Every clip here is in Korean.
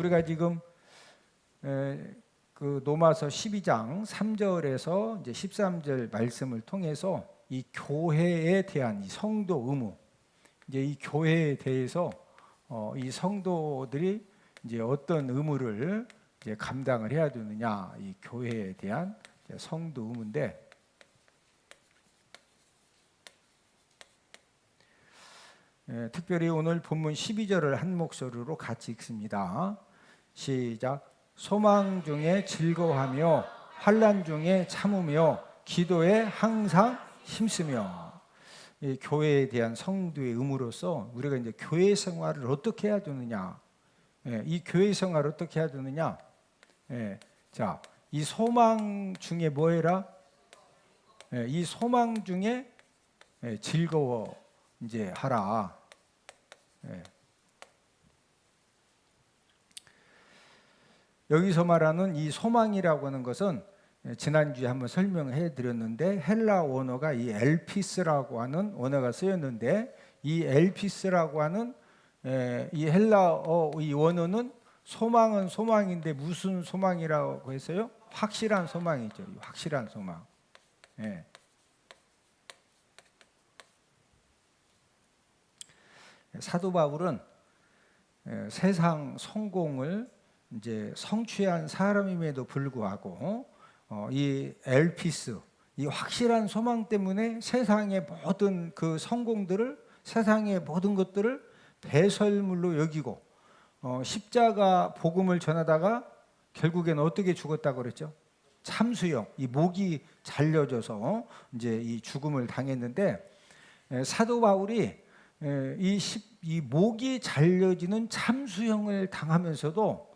우리가 지금 그 로마서 12장 3절에서 이제 13절 말씀을 통해서 이 교회에 대한 이 성도 의무, 이제 이 교회에 대해서 이 성도들이 이제 어떤 의무를 이제 감당을 해야 되느냐, 이 교회에 대한 성도 의무인데, 특별히 오늘 본문 12절을 한 목소리로 같이 읽습니다. 시작. 소망 중에 즐거워하며 환난 중에 참으며 기도에 항상 힘쓰며. 이 교회에 대한 성도의 의무로서 우리가 이제 교회 생활을 어떻게 해야 되느냐, 이 교회 생활을 어떻게 해야 되느냐. 자, 이 소망 중에 뭐 해라? 이 소망 중에 즐거워 이제 하라. 여기서 말하는 이 소망이라고 하는 것은 지난주에 한번 설명해 드렸는데, 헬라 원어가 이 엘피스라고 하는 원어가 쓰였는데, 이 엘피스라고 하는 이 헬라어 이 원어는 소망은 소망인데 무슨 소망이라고 했어요? 확실한 소망이죠. 확실한 소망. 사도 바울은 세상 성공을 이제 성취한 사람임에도 불구하고 이 엘피스, 이 확실한 소망 때문에 세상의 모든 그 성공들을, 세상의 모든 것들을 배설물로 여기고 십자가 복음을 전하다가 결국에는 어떻게 죽었다고 그랬죠? 참수형, 이 목이 잘려져서 이제 이 죽음을 당했는데, 사도 바울이 이 목이 잘려지는 참수형을 당하면서도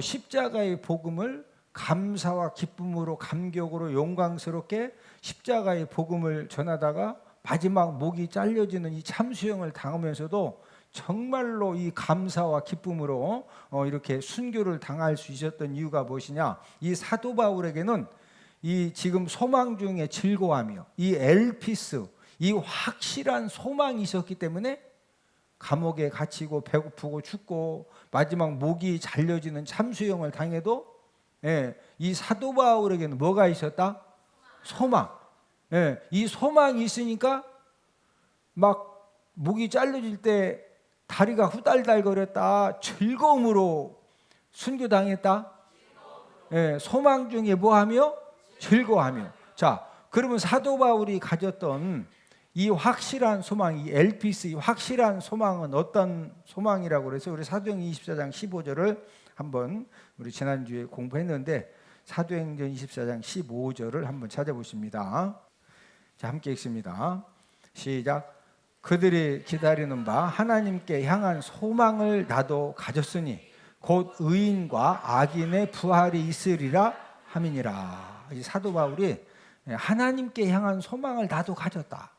십자가의 복음을 감사와 기쁨으로, 감격으로, 영광스럽게 십자가의 복음을 전하다가 마지막 목이 잘려지는 이 참수형을 당하면서도 정말로 이 감사와 기쁨으로 이렇게 순교를 당할 수 있었던 이유가 무엇이냐? 이 사도 바울에게는 이 지금 소망 중에 즐거워하며 이 엘피스, 이 확실한 소망이 있었기 때문에 감옥에 갇히고 배고프고 춥고 마지막 목이 잘려지는 참수형을 당해도 이 사도 바울에게는 뭐가 있었다? 소망. 이 소망이 있으니까 막 목이 잘려질 때 다리가 후달달거렸다. 즐거움으로 순교당했다. 소망 중에 뭐하며? 즐거워하며. 자, 그러면 사도 바울이 가졌던 이 확실한 소망, 이 엘피스, 이 확실한 소망은 어떤 소망이라고 그래서 우리 사도행전 24장 15절을 한번 우리 지난주에 공부했는데, 사도행전 24장 15절을 한번 찾아보십니다. 자, 함께 읽습니다. 시작. 그들이 기다리는 바 하나님께 향한 소망을 나도 가졌으니 곧 의인과 악인의 부활이 있으리라 함이니라. 이 사도 바울이 하나님께 향한 소망을 나도 가졌다.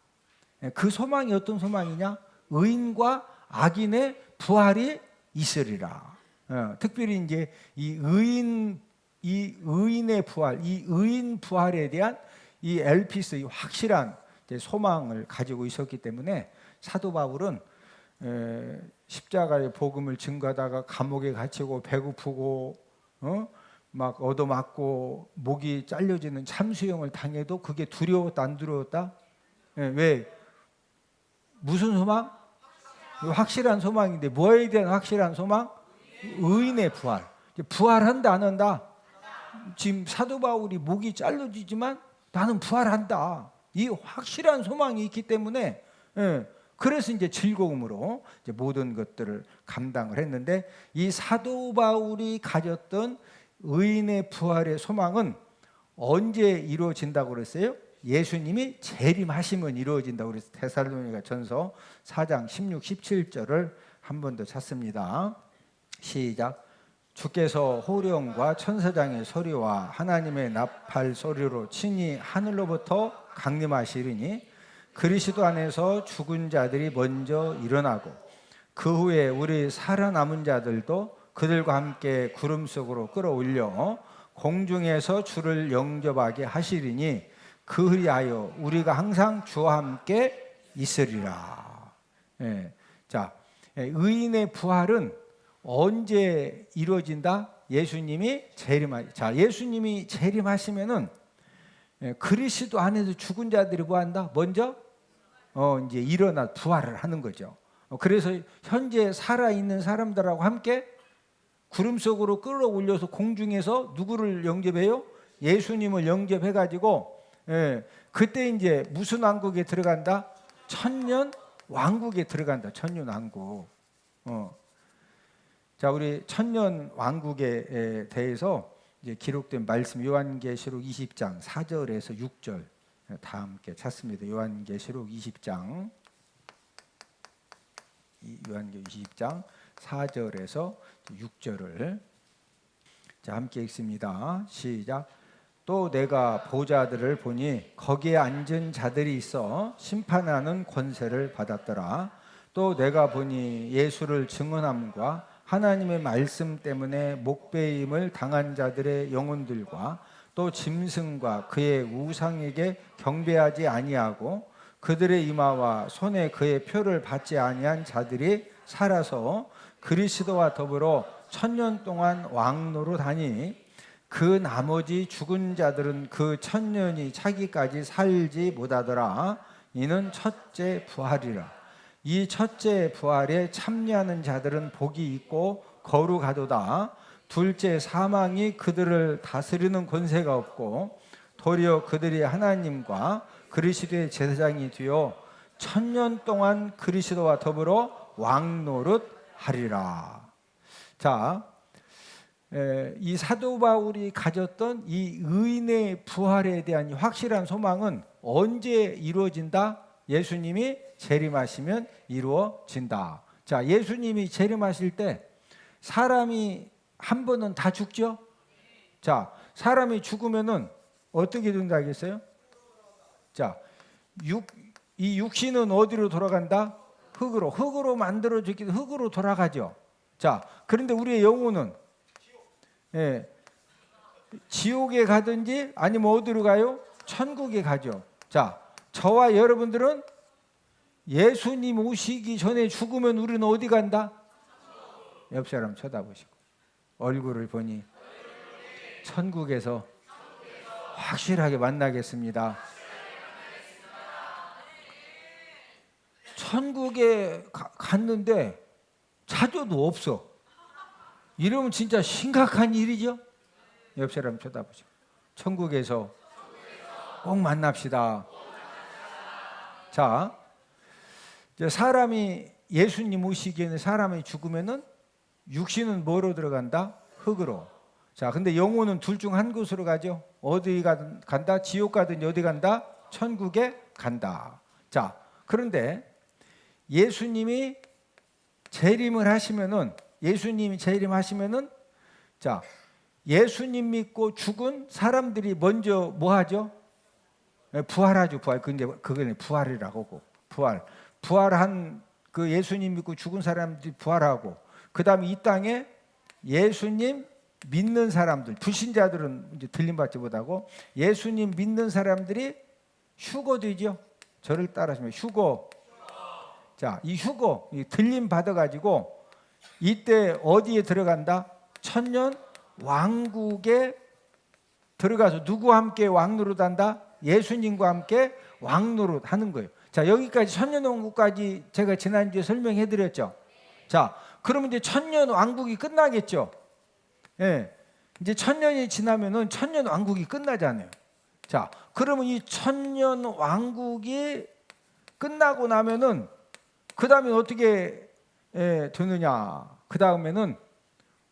그 소망이 어떤 소망이냐? 의인과 악인의 부활이 있으리라. 특별히 이제 이 의인의 부활, 이 의인 부활에 대한 이 엘피스, 이 확실한 소망을 가지고 있었기 때문에 사도 바울은 십자가의 복음을 증거하다가 감옥에 갇히고 배고프고 막 얻어맞고 목이 잘려지는 참수형을 당해도 그게 두려웠다 안 두려웠다? 왜? 무슨 소망? 확실한 소망인데 뭐에 대한 확실한 소망? 의인의 부활. 부활한다 안 한다? 지금 사도 바울이 목이 잘려지지만 나는 부활한다. 이 확실한 소망이 있기 때문에 그래서 이제 즐거움으로 이제 모든 것들을 감당을 했는데, 이 사도 바울이 가졌던 의인의 부활의 소망은 언제 이루어진다고 그랬어요? 예수님이 재림하시면 이루어진다고 그래서 데살로니가 전서 4장 16, 17절을 한 번 더 찾습니다. 시작. 주께서 호령과 천사장의 소리와 하나님의 나팔 소리로 친히 하늘로부터 강림하시리니 그리스도 안에서 죽은 자들이 먼저 일어나고 그 후에 우리 살아남은 자들도 그들과 함께 구름 속으로 끌어올려 공중에서 주를 영접하게 하시리니 그리하여 우리가 항상 주와 함께 있으리라. 자, 의인의 부활은 언제 이루어진다? 예수님이 재림하. 자, 예수님이 재림하시면은 그리스도 안에서 죽은 자들이 뭐 한다? 먼저 이제 일어나 부활을 하는 거죠. 그래서 현재 살아 있는 사람들하고 함께 구름 속으로 끌어올려서 공중에서 누구를 영접해요? 예수님을 영접해 가지고 그때 이제 무슨 왕국에 들어간다? 천년 왕국에 들어간다. 천년 왕국. 자, 우리 천년 왕국에 대해서 이제 기록된 말씀 요한계시록 20장 4절에서 6절 다 함께 찾습니다. 요한계시록 20장 4절에서 6절을 자, 함께 읽습니다. 시작. 또 내가 보좌들을 보니 거기에 앉은 자들이 있어 심판하는 권세를 받았더라. 또 내가 보니 예수를 증언함과 하나님의 말씀 때문에 목배임을 당한 자들의 영혼들과 또 짐승과 그의 우상에게 경배하지 아니하고 그들의 이마와 손에 그의 표를 받지 아니한 자들이 살아서 그리스도와 더불어 천년 동안 왕노릇하니 그 나머지 죽은 자들은 그 천년이 차기까지 살지 못하더라. 이는 첫째 부활이라. 이 첫째 부활에 참여하는 자들은 복이 있고 거룩하도다. 둘째 사망이 그들을 다스리는 권세가 없고 도리어 그들이 하나님과 그리스도의 제사장이 되어 천년 동안 그리스도와 더불어 왕노릇하리라. 자, 이 사도 바울이 가졌던 이 의인의 부활에 대한 확실한 소망은 언제 이루어진다? 예수님이 재림하시면 이루어진다. 자, 예수님이 재림하실 때 사람이 한 번은 다 죽죠? 자, 사람이 죽으면은 어떻게 된다겠어요? 자, 이 육신은 어디로 돌아간다? 흙으로 만들어졌기 때문에 흙으로 돌아가죠. 자, 그런데 우리의 영혼은 지옥에 가든지 아니면 어디로 가요? 천국에 가죠. 자, 저와 여러분들은 예수님 오시기 전에 죽으면 우리는 어디 간다? 옆 사람 쳐다보시고 얼굴을 보니 천국에서 확실하게 만나겠습니다. 천국에 갔는데 자녀도 없어. 이러면 진짜 심각한 일이죠. 옆 사람 쳐다보시고 천국에서 꼭 만납시다. 자, 사람이 예수님 오시기에는 사람이 죽으면은 육신은 뭐로 들어간다? 흙으로. 자, 근데 영혼은 둘 중 한 곳으로 가죠. 어디 간다? 지옥 가든지 어디 간다? 천국에 간다. 자, 그런데 예수님이 재림을 하시면은 자, 예수님 믿고 죽은 사람들이 먼저 뭐 하죠? 부활하죠. 부활. 그게 부활이라고 하고. 부활한 그 예수님 믿고 죽은 사람들이 부활하고, 그다음에 이 땅에 예수님 믿는 사람들, 불신자들은 이제 들림받지 못하고 예수님 믿는 사람들이 휴거되죠. 저를 따라하시면 휴거. 자, 이 휴거, 이 들림 받아가지고 이때 어디에 들어간다? 천년 왕국에 들어가서 누구와 함께 왕노릇한다? 예수님과 함께 왕노릇하는 거예요. 자, 여기까지 천년 왕국까지 제가 지난주에 설명해 드렸죠. 자, 그러면 이제 천년 왕국이 끝나겠죠. 예. 이제 천년이 지나면은 천년 왕국이 끝나잖아요. 자, 그러면 이 천년 왕국이 끝나고 나면은 그 다음에 어떻게 되느냐? 그 다음에는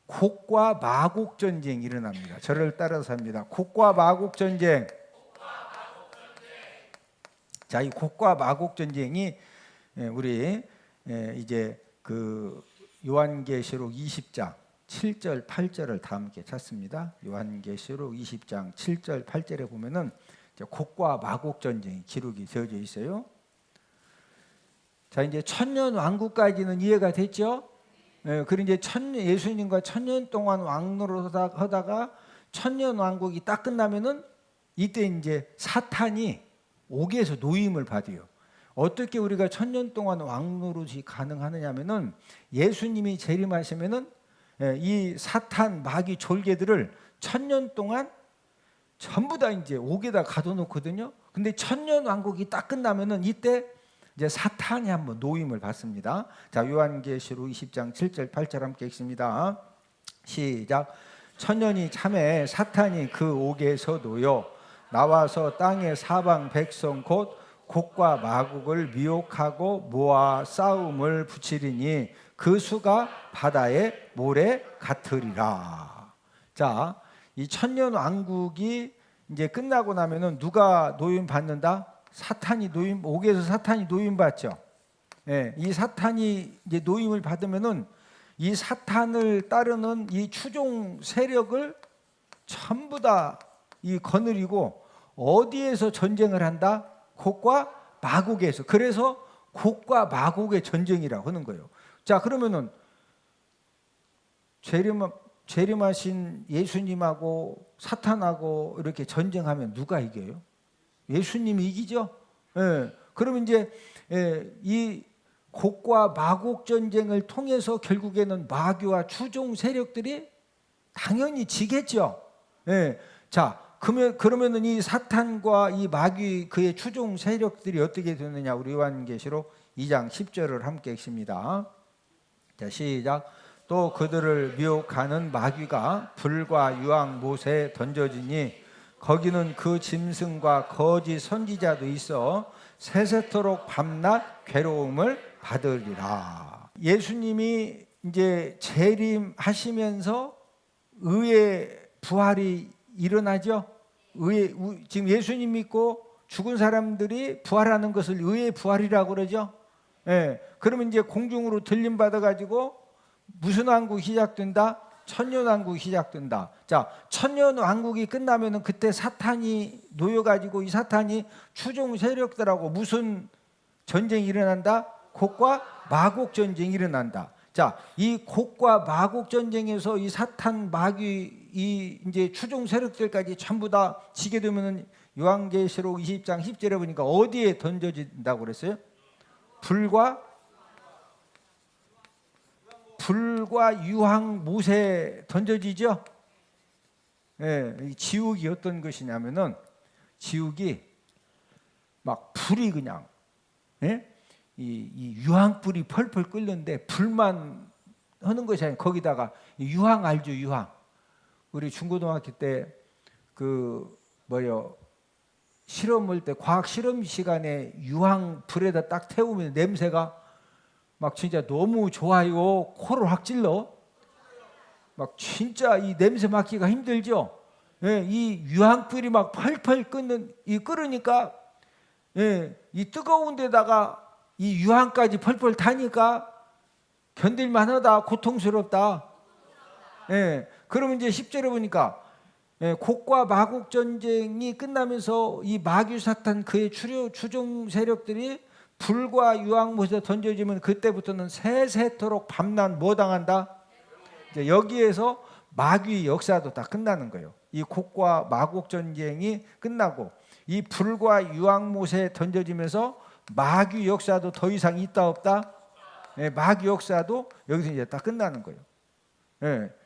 곡과 마곡 전쟁이 일어납니다. 저를 따라서 합니다. 곡과 마곡 전쟁. 자, 이 곡과 마곡 전쟁이 우리 이제 그 요한계시록 20장 7절 8절을 다 함께 찾습니다. 요한계시록 20장 7절 8절에 보면은 곡과 마곡 전쟁이 기록이 되어져 있어요. 자, 이제 천년 왕국까지는 이해가 됐죠? 그리고 이제 예수님과 천년 동안 왕노릇하다가 천년 왕국이 딱 끝나면은 이때 이제 사탄이 옥에서 노임을 받아요. 어떻게 우리가 천년 동안 왕노릇이 가능하느냐면은 예수님이 재림하시면은 이 사탄 마귀 졸개들을 1000년 동안 전부 다 이제 옥에다 가둬놓거든요. 근데 1000년 왕국이 딱 끝나면은 이때 이제 사탄이 한번 노임을 받습니다. 자, 요한계시록 20장 7절 8절 함께 읽습니다. 시작. 1000년이 참에 사탄이 그 옥에서 놓여 나와서 땅의 사방 백성 곧 곡과 마곡을 미혹하고 모아 싸움을 붙이리니 그 수가 바다의 모래 같으리라. 자, 이 1000년 왕국이 이제 끝나고 나면은 누가 노임 받는다? 사탄이 노임, 옥에서 사탄이 노임 받죠. 예, 이 사탄이 이제 노임을 받으면은 이 사탄을 따르는 이 추종 세력을 전부 다 이 거느리고 어디에서 전쟁을 한다? 곡과 마곡에서. 그래서 곡과 마곡의 전쟁이라고 하는 거예요. 자, 그러면은 재림하신 예수님하고 사탄하고 이렇게 전쟁하면 누가 이겨요? 예수님이 이기죠. 예. 그러면 이제 이 곡과 마곡 전쟁을 통해서 결국에는 마귀와 추종 세력들이 당연히 지겠죠. 예. 자, 그러면은 이 사탄과 이 마귀 그의 추종 세력들이 어떻게 되느냐? 우리 요한계시록 2장 10절을 함께 읽습니다. 자, 시작. 또 그들을 미혹하는 마귀가 불과 유황 못에 던져지니 거기는 그 짐승과 거짓 선지자도 있어 세세토록 밤낮 괴로움을 받으리라. 예수님이 이제 재림하시면서 의의 부활이 일어나죠. 지금 예수님 믿고 죽은 사람들이 부활하는 것을 의의 부활이라고 그러죠. 예. 그러면 이제 공중으로 들림 받아 가지고 무슨 왕국이 시작된다? 천년 왕국이 시작된다. 자, 천년 왕국이 끝나면은 그때 사탄이 놓여 가지고 이 사탄이 추종 세력들하고 무슨 전쟁이 일어난다? 곡과 마곡 전쟁이 일어난다. 자, 이 곡과 마곡 전쟁에서 이 사탄 마귀 이 이제 추종 세력들까지 전부 다 지게 되면은 요한계시록 20장 10절에 보니까 어디에 던져진다고 그랬어요? 불과 유황 못에 던져지죠. 예, 지옥이 어떤 것이냐면은 지옥이 막 불이 그냥 이 유황불이 펄펄 끓는데 불만 하는 것이 아니라 거기다가 유황 알죠? 유황. 우리 중고등학교 때 그 실험할 때 과학 실험 시간에 유황 불에다 딱 태우면 냄새가 막 진짜 너무 좋아요. 코를 확 찔러. 막 진짜 이 냄새 맡기가 힘들죠. 예, 이 유황불이 막 펄펄 끓으니까 이 뜨거운 데다가 이 유황까지 펄펄 타니까 견딜만하다, 고통스럽다. 그러면 이제 10절에 보니까 곡과 마곡 전쟁이 끝나면서 이 마귀 사탄 그의 추종 세력들이 불과 유황못에 던져지면 그때부터는 세세토록 밤낮 뭐 당한다? 이제 여기에서 마귀 역사도 다 끝나는 거예요. 이 곡과 마곡 전쟁이 끝나고 이 불과 유황못에 던져지면서 마귀 역사도 더 이상 있다 없다? 마귀 역사도 여기서 이제 다 끝나는 거예요.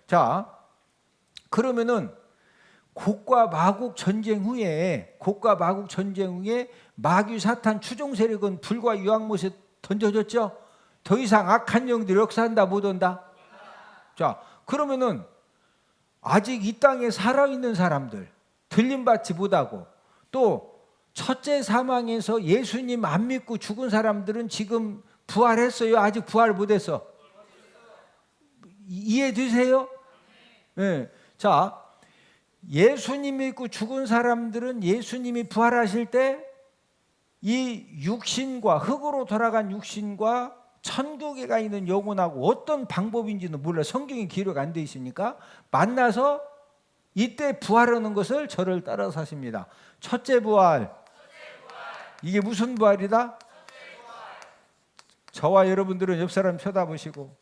자, 그러면은 곡과 마곡 전쟁 후에 마귀 사탄 추종 세력은 불과 유황못에 던져졌죠. 더 이상 악한 영들이 역사한다 못 온다. 자, 그러면은 아직 이 땅에 살아있는 사람들, 들림받지 못하고 또 첫째 사망에서 예수님 안 믿고 죽은 사람들은 지금 부활했어요? 아직 부활 못했어? 이해되세요? 네. 자, 예수님 믿고 죽은 사람들은 예수님이 부활하실 때 이 육신과 흙으로 돌아간 육신과 천국에 가 있는 영혼하고 어떤 방법인지는 몰라. 성경에 기록 안 돼 있으니까 만나서 이때 부활하는 것을 저를 따라서 하십니다. 첫째 부활. 이게 무슨 부활이다? 저와 여러분들은 옆 사람 쳐다보시고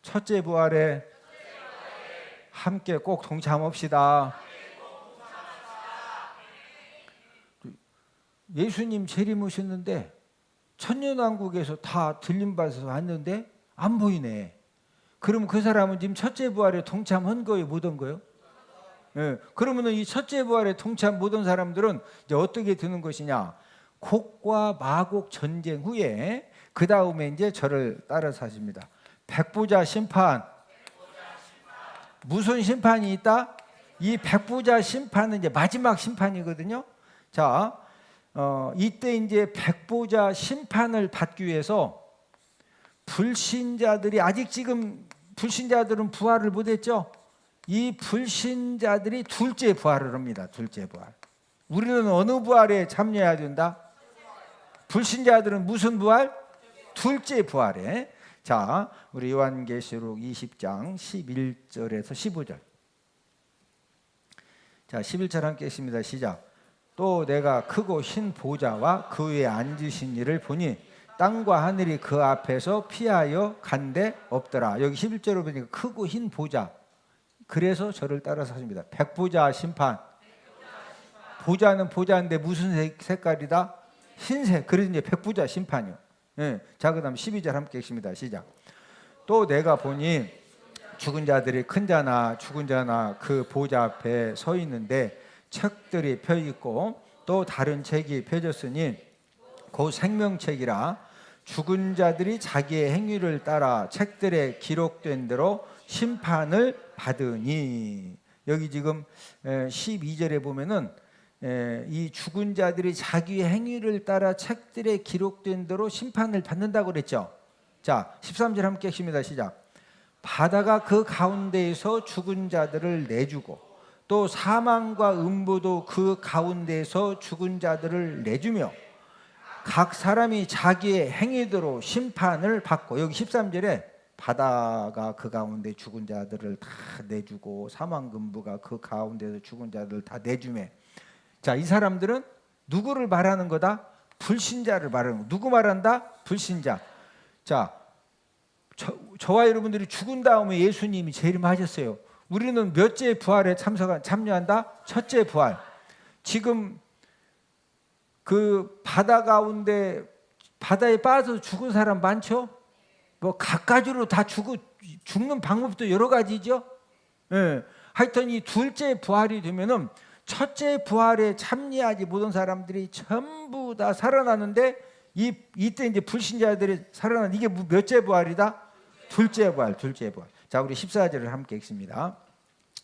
첫째 부활에 함께 꼭 동참합시다. 예수님 재림하셨는데 천년왕국에서 다 들림받아서 왔는데 안 보이네. 그럼 그 사람은 지금 첫째 부활에 동참한 거예요, 못 한 거예요? 예. 그러면은 이 첫째 부활에 동참 못 한 사람들은 이제 어떻게 되는 것이냐? 곡과 마곡 전쟁 후에 그 다음에 이제 저를 따라 사십니다. 백부자 심판. 무슨 심판이 있다? 이 백부자 심판은 이제 마지막 심판이거든요. 자, 이때 이제 백부자 심판을 받기 위해서 불신자들이 아직 지금 불신자들은 부활을 못했죠. 이 불신자들이 둘째 부활을 합니다. 둘째 부활. 우리는 어느 부활에 참여해야 된다? 불신자들은 무슨 부활? 둘째 부활에. 자, 우리 요한계시록 20장 11절에서 15절. 자, 11절 함께 읽습니다. 시작. 또 내가 크고 흰 보좌와 그 위에 앉으신 이를 보니 땅과 하늘이 그 앞에서 피하여 간데 없더라. 여기 11절로 보니까 크고 흰 보좌. 그래서 저를 따라서 하십니다. 백보자 심판. 보좌는 보좌인데 무슨 색깔이다? 흰색. 그래서 이제 백보자 심판이요. 예. 자, 그다음 12절 함께 읽습니다. 시작. 또 내가 보니 죽은 자들이 큰 자나 죽은 자나 그 보좌 앞에 서 있는데 책들이 펴 있고 또 다른 책이 펴졌으니 그 생명책이라 죽은 자들이 자기의 행위를 따라 책들에 기록된 대로 심판을 받으니. 여기 지금 12절에 보면은 이 죽은 자들이 자기의 행위를 따라 책들에 기록된 대로 심판을 받는다고 그랬죠. 자, 13절 함께 읽습니다. 시작. 바다가 그 가운데에서 죽은 자들을 내주고 또 사망과 음부도 그 가운데에서 죽은 자들을 내주며 각 사람이 자기의 행위대로 심판을 받고. 여기 13절에 바다가 그 가운데 죽은 자들을 다 내주고 사망금부가 그 가운데서 죽은 자들을 다 내주며. 자, 이 사람들은 누구를 말하는 거다? 불신자를 말하는 거. 누구 말한다? 불신자. 자, 저와 여러분들이 죽은 다음에 예수님이 재림하셨어요. 우리는 몇째 부활에 참여한다? 첫째 부활. 지금 그 바다 가운데 바다에 빠져서 죽은 사람 많죠? 뭐 각가지로 다 죽는 방법도 여러 가지죠. 예. 하여튼 이 둘째 부활이 되면은 첫째 부활에 참여하지 못한 사람들이 전부 다 살아나는데 이때 이제 불신자들이 살아나는 이게 몇째 부활이다? 둘째 부활, 둘째 부활. 자, 우리 14절을 함께 읽습니다.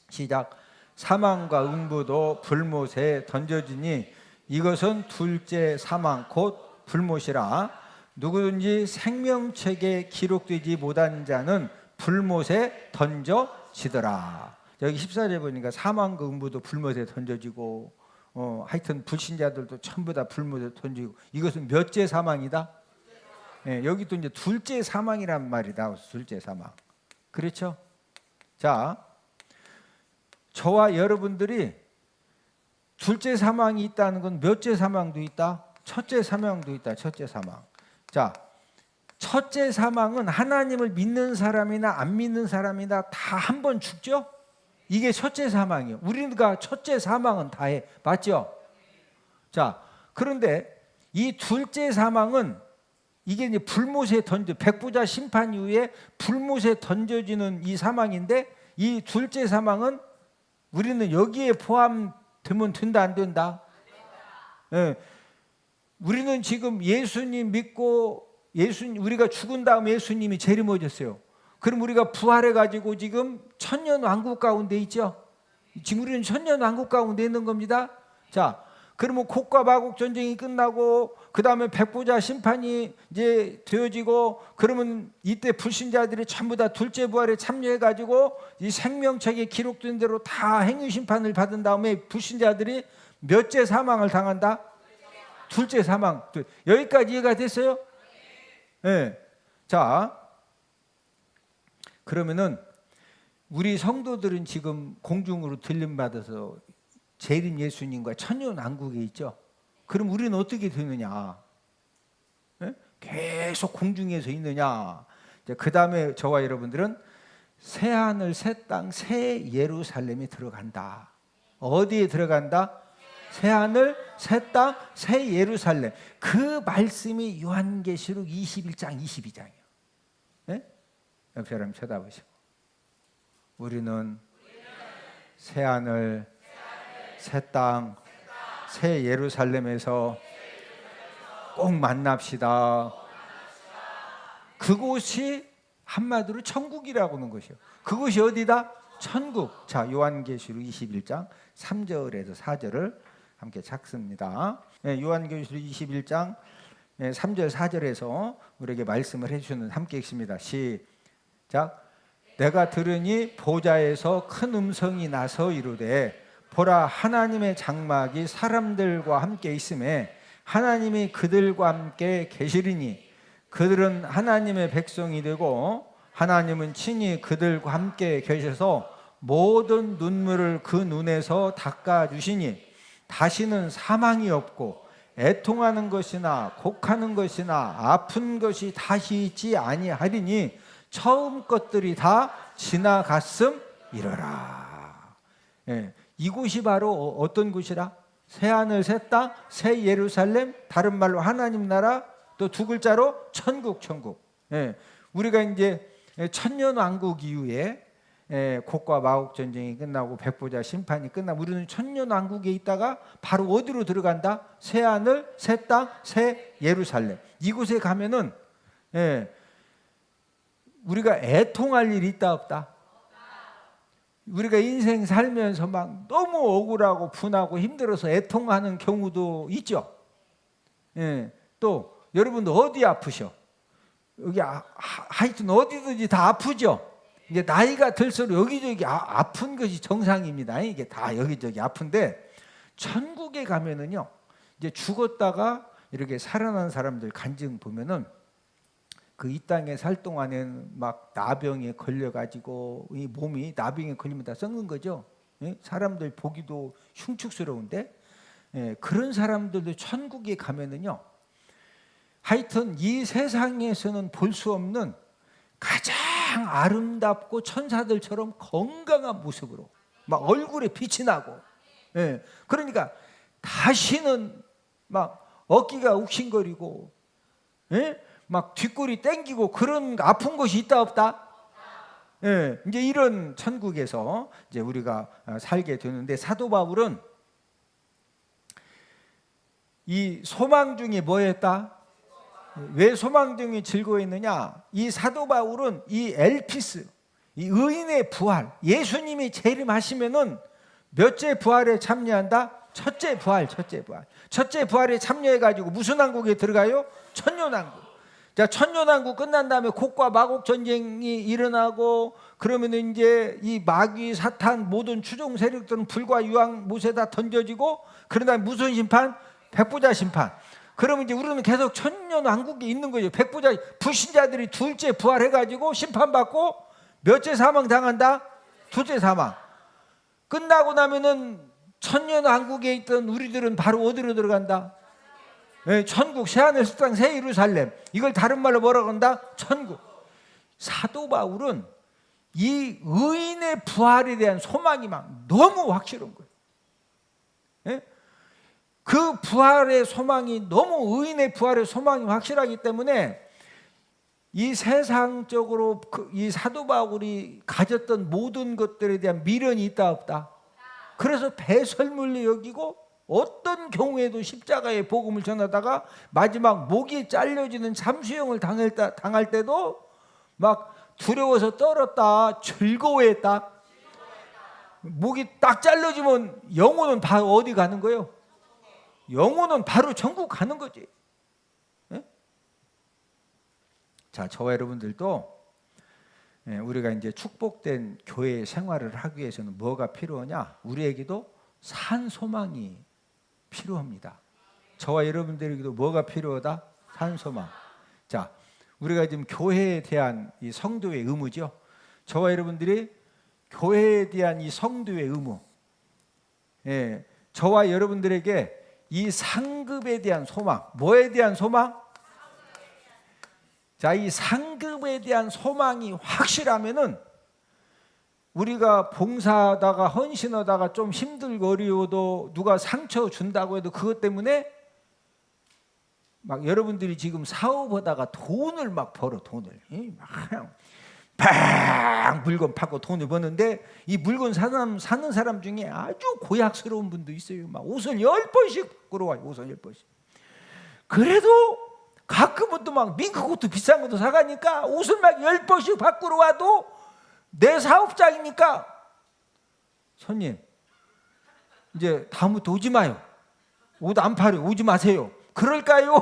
시작. 사망과 음부도 불못에 던져지니 이것은 둘째 사망 곧 불못이라. 누구든지 생명책에 기록되지 못한 자는 불못에 던져지더라. 여기 14절에 보니까 사망과 음부도 불못에 던져지고 하여튼 불신자들도 전부 다 불못에 던지고. 이것은 몇째 사망이다? 예, 여기 또 이제 둘째 사망이란 말이 나와서 둘째 사망. 그렇죠? 자, 저와 여러분들이 둘째 사망이 있다는 건 몇째 사망도 있다? 첫째 사망도 있다. 첫째 사망. 자, 첫째 사망은 하나님을 믿는 사람이나 안 믿는 사람이나 다 한 번 죽죠? 이게 첫째 사망이에요. 우리가 첫째 사망은 다 해. 맞죠? 자, 그런데 이 둘째 사망은 이게 이제 불못에 백부자 심판 이후에 불못에 던져지는 이 사망인데, 이 둘째 사망은 우리는 여기에 포함되면 된다 안 된다? 예. 우리는 지금 예수님 믿고 우리가 죽은 다음에 예수님이 재림하셨어요. 그럼 우리가 부활해 가지고 지금 천년 왕국 가운데 있죠. 지금 우리는 천년 왕국 가운데 있는 겁니다. 자, 그러면 곡과 마곡 전쟁이 끝나고 그 다음에 백부자 심판이 이제 되어지고, 그러면 이때 불신자들이 전부 다 둘째 부활에 참여해 가지고 이 생명책에 기록된 대로 다 행위 심판을 받은 다음에 불신자들이 몇째 사망을 당한다? 둘째 사망. 여기까지 이해가 됐어요? 네. 자, 그러면은 우리 성도들은 지금 공중으로 들림받아서 재림 예수님과 천년 왕국에 있죠. 그럼 우리는 어떻게 되느냐? 네? 계속 공중에서 있느냐? 그 다음에 저와 여러분들은 새 하늘, 새 땅, 새 예루살렘이 들어간다. 어디에 들어간다? 새 하늘, 새 땅, 새 예루살렘. 그 말씀이 요한계시록 21장, 22장이에요. 네? 옆 사람 쳐다보시고. 우리는 새 하늘, 새 땅, 새 예루살렘에서 꼭 만납시다. 그곳이 한마디로 천국이라고 하는 것이요. 그곳이 어디다? 천국. 자, 요한계시록 21장 3절에서 4절을 함께 찾습니다. 요한계시록 21장 3절 4절에서 우리에게 말씀을 해주시는 함께 읽습니다. 시작. 내가 들으니 보좌에서 큰 음성이 나서 이르되 보라, 하나님의 장막이 사람들과 함께 있음에 하나님이 그들과 함께 계시리니 그들은 하나님의 백성이 되고 하나님은 친히 그들과 함께 계셔서 모든 눈물을 그 눈에서 닦아주시니 다시는 사망이 없고 애통하는 것이나 곡하는 것이나 아픈 것이 다시 있지 아니하리니 처음 것들이 다 지나갔음이러라. 이곳이 바로 어떤 곳이라? 새하늘 새 땅 새 예루살렘, 다른 말로 하나님 나라, 또 두 글자로 천국. 우리가 이제 천년왕국 이후에 곡과 마곡 전쟁이 끝나고 백보자 심판이 끝나고 우리는 천년왕국에 있다가 바로 어디로 들어간다? 새하늘 새 땅 새 예루살렘. 이곳에 가면은 우리가 애통할 일이 있다 없다? 우리가 인생 살면서 막 너무 억울하고 분하고 힘들어서 애통하는 경우도 있죠. 또 여러분도 어디 아프셔? 여기 하여튼 어디든지 다 아프죠. 이제 나이가 들수록 여기저기 아픈 것이 정상입니다. 이게 다 여기저기 아픈데 천국에 가면은요, 이제 죽었다가 이렇게 살아난 사람들 간증 보면은 그 이 땅에 살 동안에는 막 나병에 걸려가지고 이 몸이 나병에 걸리면 다 썩는 거죠. 사람들 보기도 흉측스러운데 그런 사람들도 천국에 가면은요, 하여튼 이 세상에서는 볼 수 없는 가장 아름답고 천사들처럼 건강한 모습으로 막 얼굴에 빛이 나고, 그러니까 다시는 막 어깨가 욱신거리고 막 뒷골이 땡기고 그런 아픈 것이 있다 없다? 이제 이런 천국에서 이제 우리가 살게 되는데, 사도 바울은 이 소망 중에 뭐였다? 왜 소망 중에 즐거워했느냐? 이 사도 바울은 이 엘피스, 이 의인의 부활, 예수님이 재림하시면은 몇째 부활에 참여한다? 첫째 부활. 첫째 부활에 참여해가지고 무슨 왕국에 들어가요? 천년왕국. 자, 천년왕국 끝난 다음에 곡과 마곡 전쟁이 일어나고 그러면 이제 이 마귀 사탄 모든 추종 세력들은 불과 유황 못에 다 던져지고, 그런 다음에 무슨 심판? 백보자 심판. 그러면 이제 우리는 계속 천년왕국에 있는 거죠. 백보자 불신자들이 둘째 부활해가지고 심판받고 몇째 사망 당한다? 둘째 사망. 끝나고 나면은 천년왕국에 있던 우리들은 바로 어디로 들어간다? 천국, 새하늘 새 땅 새 예루살렘. 이걸 다른 말로 뭐라고 한다? 천국. 사도 바울은 이 의인의 부활에 대한 소망이 막 너무 확실한 거예요. 그 부활의 소망이 너무, 의인의 부활의 소망이 확실하기 때문에 이 세상적으로 이 사도 바울이 가졌던 모든 것들에 대한 미련이 있다 없다? 그래서 배설물로 여기고 어떤 경우에도 십자가의 복음을 전하다가 마지막 목이 잘려지는 참수형을 당할 때도 막 두려워서 떨었다, 즐거워했다. 목이 딱 잘려지면 영혼은 바로 어디 가는 거예요? 영혼은 바로 천국 가는 거지. 자, 저와 여러분들도 우리가 이제 축복된 교회 생활을 하기 위해서는 뭐가 필요하냐? 우리에게도 산 소망이 필요합니다. 저와 여러분들에게도 뭐가 필요하다? 산 소망. 자, 우리가 지금 교회에 대한 이 성도의 의무죠. 저와 여러분들이 교회에 대한 이 성도의 의무, 저와 여러분들에게 이 상급에 대한 소망. 뭐에 대한 소망? 자, 이 상급에 대한 소망이 확실하면은 우리가 봉사하다가 헌신하다가 좀 힘들고 어려워도 누가 상처 준다고 해도 그것 때문에 막 여러분들이 지금 사업하다가 돈을 막 벌어, 돈을. 팍 물건 파고 돈을 버는데 이 물건 사는 사람 중에 아주 고약스러운 분도 있어요. 막 옷을 10번씩 바꾸러 와요. 옷을 10번씩. 그래도 가끔은 또 막 밍크코트 비싼 것도 사가니까 옷을 막 10번씩 바꾸러 와도 내 사업장이니까 손님 이제 다음부터 오지 마요. 옷 안 팔아요. 오지 마세요. 그럴까요?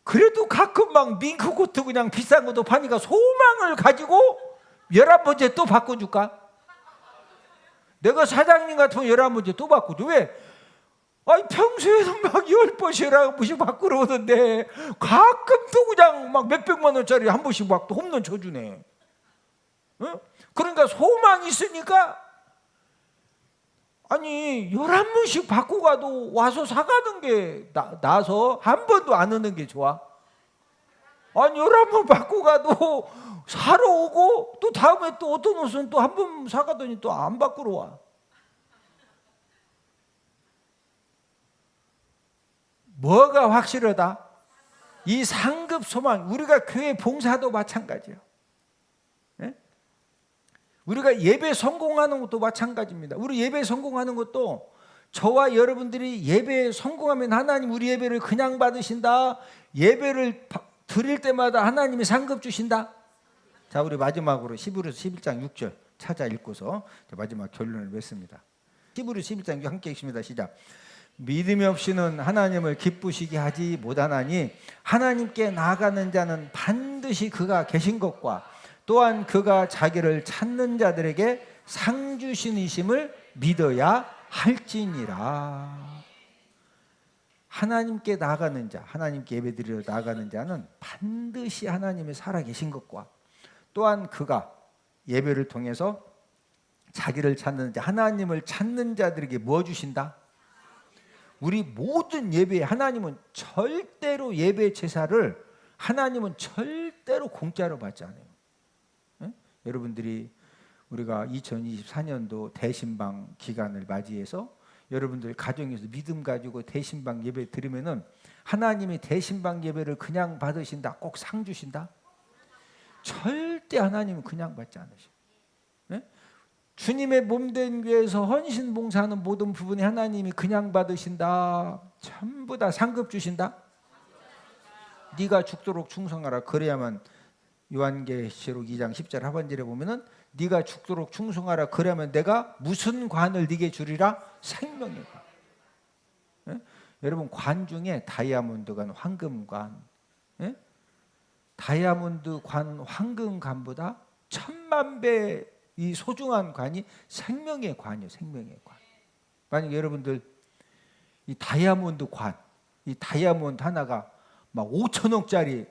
그래도 가끔 막 밍크코트 그냥 비싼 것도 파니까 소망을 가지고 11번째 또 바꿔줄까? 내가 사장님 같으면 11번째 또 바꿔줘. 왜? 아니 평소에는 막 10번씩 11번씩 바꾸러 오던데 가끔 또 그냥 막 몇백만 원짜리 한 번씩 막 또 홈런 쳐주네. 응? 그러니까 소망이 있으니까 아니 11번씩 바꾸고 가도 와서 사가는 게 나서 한 번도 안 오는 게 좋아? 아니 11번 바꾸고 가도 사러 오고 또 다음에 또 어떤 옷은 또 한 번 사가더니 또 안 바꾸러 와. 뭐가 확실하다? 이 상급 소망. 우리가 교회 봉사도 마찬가지예요. 네? 우리가 예배 성공하는 것도 마찬가지입니다. 우리 예배 성공하는 것도 저와 여러분들이 예배에 성공하면 하나님 우리 예배를 그냥 받으신다. 예배를 드릴 때마다 하나님이 상급 주신다. 자, 우리 마지막으로 히브리서 11장 6절 찾아 읽고서 마지막 결론을 맺습니다. 히브리서 11장 6절 함께 읽습니다. 시작. 믿음이 없이는 하나님을 기쁘시게 하지 못하나니 하나님께 나아가는 자는 반드시 그가 계신 것과 또한 그가 자기를 찾는 자들에게 상 주시니심을 믿어야 할지니라. 하나님께 나아가는 자, 하나님께 예배드리러 나아가는 자는 반드시 하나님이 살아계신 것과 또한 그가 예배를 통해서 자기를 찾는 자, 하나님을 찾는 자들에게 뭐 주신다? 우리 모든 예배에 하나님은 절대로 예배 제사를 하나님은 절대로 공짜로 받지 않아요. 네? 여러분들이 우리가 2024년도 대신방 기간을 맞이해서 여러분들 가정에서 믿음 가지고 대신방 예배 드리면은 하나님이 대신방 예배를 그냥 받으신다, 꼭 상 주신다? 절대 하나님은 그냥 받지 않으셔. 네? 주님의 몸된 교회에서 헌신 봉사하는 모든 부분이 하나님이 그냥 받으신다. 전부 다 상급 주신다. 네가 죽도록 충성하라. 그래야만 요한계시록 2장 10절 하반절에 보면은 네가 죽도록 충성하라. 그러면 내가 무슨 관을 네게 주리라? 생명의 관. 예? 여러분 관 중에 다이아몬드 관, 황금 관, 예? 다이아몬드 관, 황금 관보다 1000만 배 이 소중한 관이 생명의 관이에요. 생명의 관. 만약 여러분들 이 다이아몬드 관, 이 다이아몬드 하나가 막 5천억짜리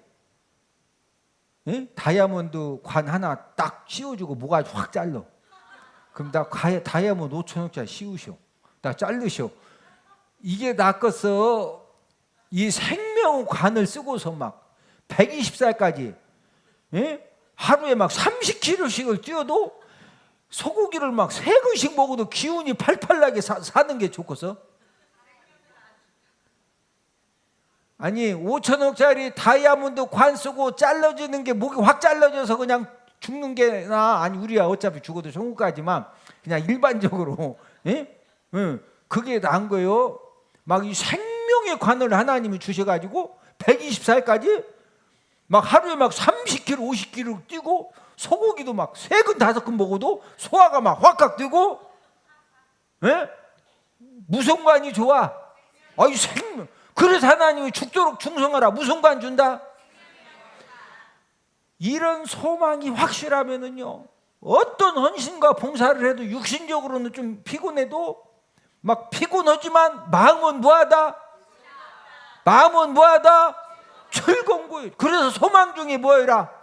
예? 다이아몬드 관 하나 딱 씌워주고 뭐가 확 잘라. 그럼 나 다이아몬드 5천억짜리 씌우셔. 나 자르셔. 이게 낫겠어. 이 생명 관을 쓰고서 막 120살까지 예? 하루에 막 30kg씩을 뛰어도 소고기를 막 3근씩 먹어도 기운이 팔팔나게 사는 게 좋겠어? 아니 5천억짜리 다이아몬드 관 쓰고 잘라지는 게 목이 확 잘라져서 그냥 죽는 게 나. 아니 우리야 어차피 죽어도 천국까지만 그냥 일반적으로 예? 그게 나은 거예요. 막 이 생명의 관을 하나님이 주셔가지고 120살까지 막 하루에 막 30kg 50kg 뛰고 소고기도 막 3근 5근 먹어도 소화가 막 확확 되고 예? 무슨 관이 좋아? 아이 생명. 그래서 하나님이 죽도록 충성하라. 무슨 관 준다? 이런 소망이 확실하면은요 어떤 헌신과 봉사를 해도 육신적으로는 좀 피곤해도 막 피곤하지만 마음은 뭐하다? 마음은 뭐하다? 즐거운 거예요. 그래서 소망 중에 뭐해라?